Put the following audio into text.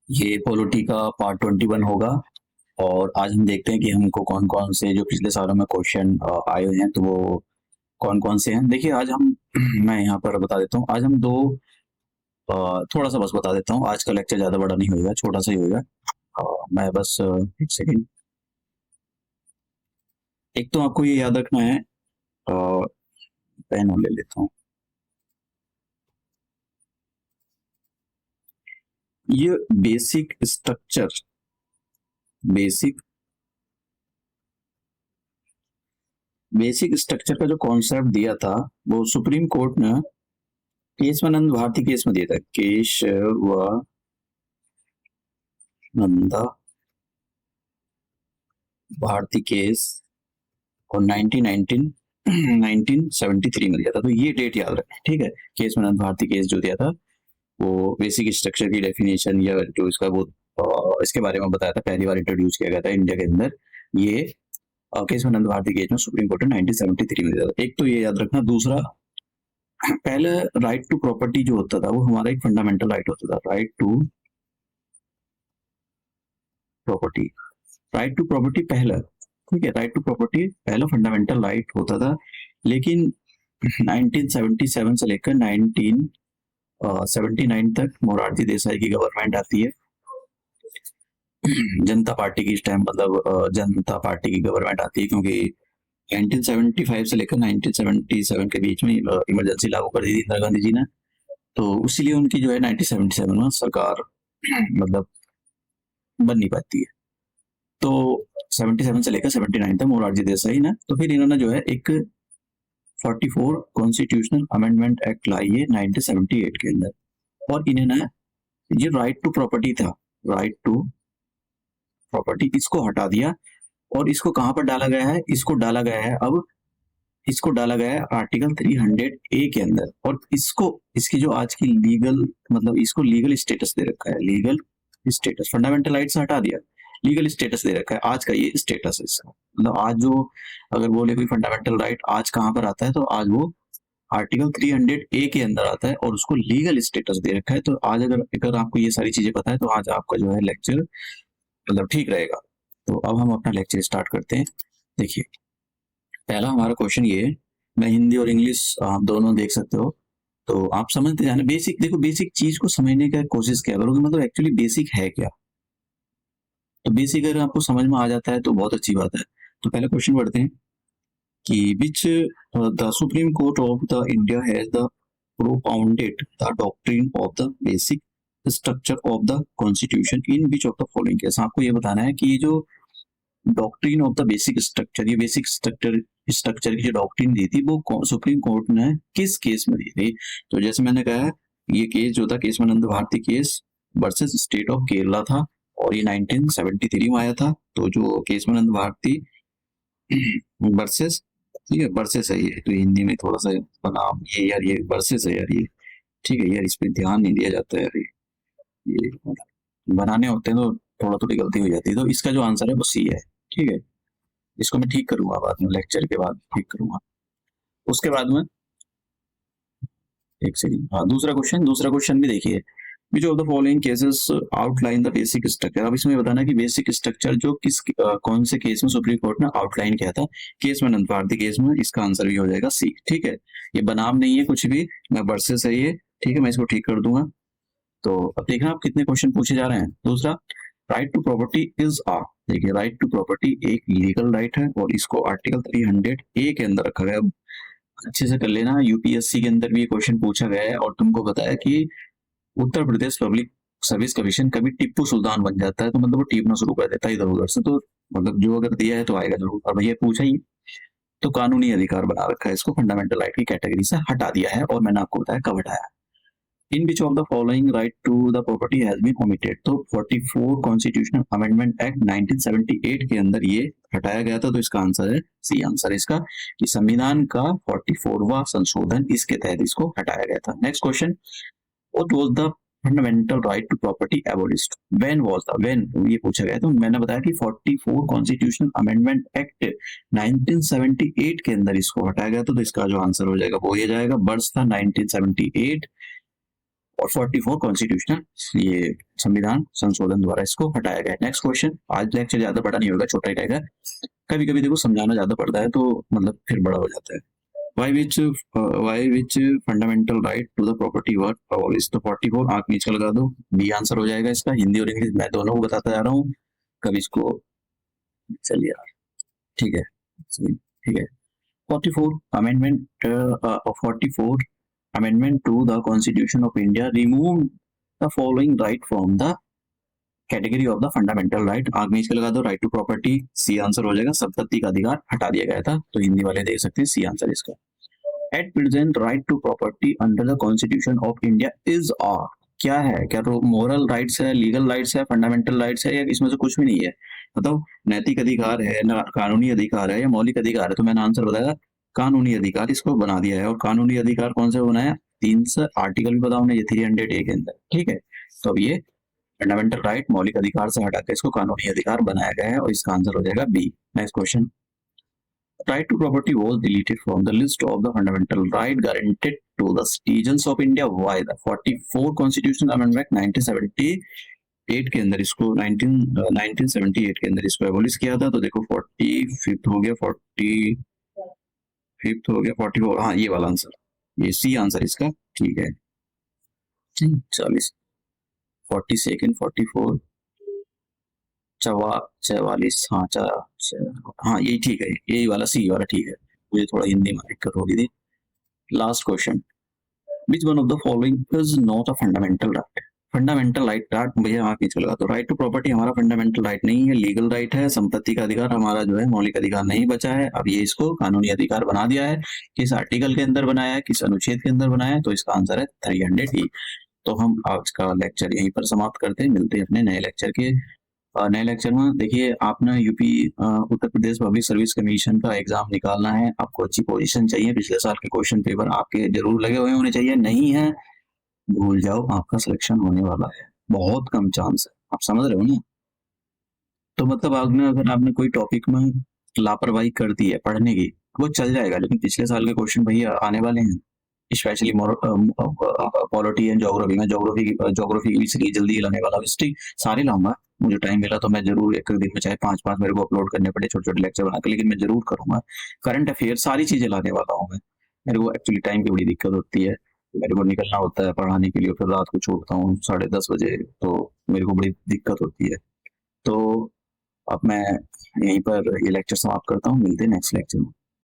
ये पॉलिटी का पार्ट 21 होगा। और आज हम देखते हैं कि हमको कौन कौन से जो पिछले सालों में क्वेश्चन आए हुए हैं तो वो कौन कौन से हैं। देखिए आज हम मैं यहाँ पर बता देता हूँ। आज हम दो थोड़ा सा बस बता देता हूँ। आज का लेक्चर ज़्यादा बड़ा नहीं होगा, छोटा सा ही होगा। मैं बस एक सेकेंड। एक तो आपको ये याद रखना है, पेन और ले लेता हूँ। ये basic structure basic basic structure का जो कॉन्सेप्ट दिया था वो सुप्रीम कोर्ट ने केशवानंद भारती केस में दिया था। केशवानंदा भारती केस और 1973 में दिया था। तो ये डेट याद रखना, ठीक है। केशवानंद भारती केस जो दिया था वो बेसिक स्ट्रक्चर की डेफिनेशन या जो इसका वो इसके बारे में बताया था, पहली बार इंट्रोड्यूस किया गया था इंडिया के अंदर। ये केशवानंद भारती केस में सुप्रीम कोर्ट ने 1973 में दिया था। एक तो ये याद रखना। दूसरा, पहले राइट टू प्रॉपर्टी जो होता था वो हमारा एक फंडामेंटल राइट होता था। राइट टू प्रॉपर्टी पहला, ठीक है। राइट टू प्रॉपर्टी पहला फंडामेंटल राइट होता था। लेकिन 1977 से लेकर 1979 तक मोरारजी देसाई की गवर्नमेंट आती है। जनता पार्टी की इस टाइम मतलब जनता पार्टी की गवर्नमेंट आती है, क्योंकि 1975 से लेकर 1977 के बीच में इमरजेंसी लागू कर दी थी इंदिरा गांधी जी ने। तो इसीलिए उनकी जो है 1977 में सरकार मतलब बन नहीं पाती है। तो 77 से लेकर 79 तक मोरारजी देसाई ने, तो फिर इन्होंने जो है एक 44 कॉन्स्टिट्यूशनल अमेंडमेंट एक्ट लाई है 1978 के अंदर। और इन्होंने ये राइट टू प्रॉपर्टी था, राइट टू प्रॉपर्टी, इसको हटा दिया। और इसको कहां पर डाला गया है? इसको डाला गया है आर्टिकल 300 ए के अंदर। और इसकी जो आज की लीगल मतलब इसको लीगल स्टेटस दे रखा है। लीगल स्टेटस फंडामेंटल राइट से हटा दिया, लीगल स्टेटस दे रखा है। आज का ये स्टेटस है इसका। मतलब आज जो अगर बोले कोई फंडामेंटल राइट आज कहां पर आता है, तो आज वो आर्टिकल 300 ए के अंदर आता है और उसको लीगल स्टेटस दे रखा है। तो आज अगर आपको ये सारी चीजें पता है तो आज आपका जो है लेक्चर मतलब ठीक रहेगा। तो अब हम अपना लेक्चर स्टार्ट करते हैं। देखिए पहला हमारा क्वेश्चन ये है। मैं हिंदी और इंग्लिश आप दोनों देख सकते हो, तो आप समझते जाना। बेसिक देखो, बेसिक चीज को समझने का कोशिश क्या करोगे, मतलब एक्चुअली बेसिक है क्या। तो बेसिक अगर आपको समझ में आ जाता है तो बहुत अच्छी बात है। तो पहला क्वेश्चन पढ़ते हैं कि which the supreme court of the India has the propounded the doctrine of the basic structure of the constitution in which of the following case. आपको ये बताना है कि ये जो doctrine of the basic structure, ये बेसिक स्ट्रक्चर की जो डॉक्ट्रिन दी थी वो सुप्रीम कोर्ट ने किस केस में दी थी। तो जैसे मैंने कहा, ये केस जो था Kesavananda Bharati case versus state of Kerala था और ये 1973 में आया था। तो जो केशवानंद भारती वर्सेस, ठीक है, वर्सेस है ये। तो हिंदी में थोड़ा सा नाम ये यार, ये वर्सेस है यार ये, ठीक है यार, इस पे ध्यान नहीं दिया जाता है यार। ये बनाने होते हैं तो थोड़ा थोड़ी गलती हो जाती है। तो इसका जो आंसर है वो सी है, ठीक है। इसको मैं ठीक करूंगा बाद में, लेक्चर के बाद ठीक करूंगा। उसके बाद में एक सेकंड, हाँ दूसरा क्वेश्चन भी देखिए। विच of the following cases outline the basic structure. अब इसमें बताना कि बेसिक स्ट्रक्चर जो कौन से केस में सुप्रीम कोर्ट ने आउटलाइन किया था। केस में अनंत भारती केस में। इसका आंसर भी हो जाएगा सी, ठीक है। ये बनाम नहीं है कुछ भी, मैं वर्सेस है ये, ठीक है। मैं इसको ठीक कर दूंगा। तो अब देखना आप कितने क्वेश्चन पूछे जा रहे हैं। दूसरा, राइट टू प्रॉपर्टी इज आ। देखिए राइट टू प्रॉपर्टी एक लीगल राइट है और इसको आर्टिकल 300 ए के अंदर रखा गया। अच्छे से कर लेना, यूपीएससी के अंदर भी ये क्वेश्चन पूछा गया है। और तुमको बताया कि Uttar Pradesh public service commission कभी टिप्पू सुल्तान बन जाता है तो मतलब वो टीपना शुरू कर देता है इधर उधर से। तो मतलब जो अगर दिया है तो आएगा जरूर। और भैया पूछा ही तो कानूनी अधिकार बना रखा है, इसको फंडामेंटल राइट की कैटेगरी से हटा दिया है। और मैंने आपको बताया कब हटाया। In which of the following right to the property has been omitted. तो 44 कॉन्स्टिट्यूशनल अमेंडमेंट एक्ट 1978 के अंदर ये हटाया गया था। तो इसका आंसर है सी। आंसर इसका कि संविधान का 44वां संशोधन इसके तहत इसको हटाया गया था। Next question, what was the fundamental right to property abolished, when was the, when ये पूछा गया। तो मैंने बताया कि 44 कॉन्स्टिट्यूशनल अमेंडमेंट एक्ट 1978 के अंदर इसको हटाया गया था। तो इसका जो आंसर हो जाएगा वो ये जाएगा, वर्ष था 1978। और 44 कॉन्स्टिट्यूशनल ये संविधान संशोधन द्वारा इसको हटाया गया है। नेक्स्ट क्वेश्चन, आज लेक्चर ज्यादा बड़ा नहीं होगा, छोटा ही रहेगा, कभी कभी देखो समझाना ज्यादा पड़ता है तो मतलब फिर बड़ा हो जाता है। why which fundamental right to the property were abolished? तो 44 आंख नीचे लगा दो, बी आंसर हो जाएगा इसका। हिंदी और इंग्लिश मैं दोनों को बताता जा रहा हूँ, कभी इसको चलिए यार, ठीक है ठीक है। 44 amendment 44 amendment to the Constitution of India removed the following right from the category of the fundamental right. आग में इसके लगा दो, right to property, C answer हो जाएगा। संपत्ति का अधिकार हटा दिया गया था, तो हिंदी वाले देख सकते हैं सी आंसर इसका। At present right to property under the constitution of India is are, क्या है, क्या मोरल राइट्स है, लीगल राइट्स है, फंडामेंटल राइट्स है, या इसमें से कुछ भी नहीं है? बताओ, नैतिक अधिकार है, कानूनी अधिकार है, या मौलिक अधिकार है? तो मैंने आंसर बताया कानूनी अधिकार इसको बना दिया है। और कानूनी अधिकार कौन से बनाया? 300 आर्टिकल भी बताओ ना, ये 300A के अंदर, ठीक है। तो अब ये फंडामेंटल राइट मौलिक अधिकार से हटाकर इसको कानूनी अधिकार बनाया गया है, और इसका आंसर हो जाएगा B. Next question, right to property was deleted from the list of the fundamental right guaranteed to the citizens of India. Why? The 44 Constitutional Amendment 1978 के अंदर इसको 1978 के अंदर इसको एबोलिश किया था। तो देखो 45 हो गया, 45 हो गया, 44, हाँ ये वाला आंसर, ये सी आंसर इसका, ठीक है। 40 42 44 44, हाँ यही ठीक है, यही वाला सी वाला ठीक है। मुझे थोड़ा हिंदी में दिक्कत हो गई थी। Last question, which one of the following is not a fundamental right? Fundamental right भैया आगे चलेगा, तो राइट टू प्रॉपर्टी हमारा फंडामेंटल राइट नहीं है, लीगल राइट है। संपत्ति का अधिकार हमारा जो है मौलिक अधिकार नहीं बचा है। अब ये इसको कानूनी अधिकार बना दिया है। किस आर्टिकल के अंदर बनाया है, किस अनुच्छेद के अंदर बनाया है? तो इसका आंसर है 300E। तो हम आज का लेक्चर यहीं पर समाप्त करते हैं, मिलते हैं अपने नए लेक्चर के नए लेक्चर में। देखिए, आपने UP Uttar Pradesh public service commission का एग्जाम निकालना है, आपको अच्छी पोजीशन चाहिए, पिछले साल के क्वेश्चन पेपर आपके जरूर लगे हुए होने चाहिए, नहीं है भूल जाओ, आपका सिलेक्शन होने वाला है, बहुत कम चांस है, आप समझ रहे हो ना। तो मतलब अगर आपने कोई टॉपिक में लापरवाही कर दी है पढ़ने की, वो चल जाएगा, लेकिन पिछले साल के क्वेश्चन भैया आने वाले हैं, स्पेशली पॉलिटी एंड ज्योग्राफी में। ज्योग्राफी इसलिए जल्दी लाने वाला, हिस्ट्री सारे लाऊंगा, मुझे टाइम मिला तो मैं जरूर एक दिन में चाहे 5 मेरे को अपलोड करने पड़े छोटे छोटे लेक्चर बनाकर, लेकिन मैं जरूर करूंगा। करंट अफेयर सारी चीजें लाने वाला हूँ मैं। मेरे को एक्चुअली टाइम की बड़ी दिक्कत होती है, मेरे को निकलना होता है पढ़ाने के लिए, फिर रात को छोड़ता हूँ 10:30 बजे, तो मेरे को बड़ी दिक्कत होती है। तो अब मैं यहीं पर ये लेक्चर समाप्त करता हूँ, मिलते हैं नेक्स्ट लेक्चर में।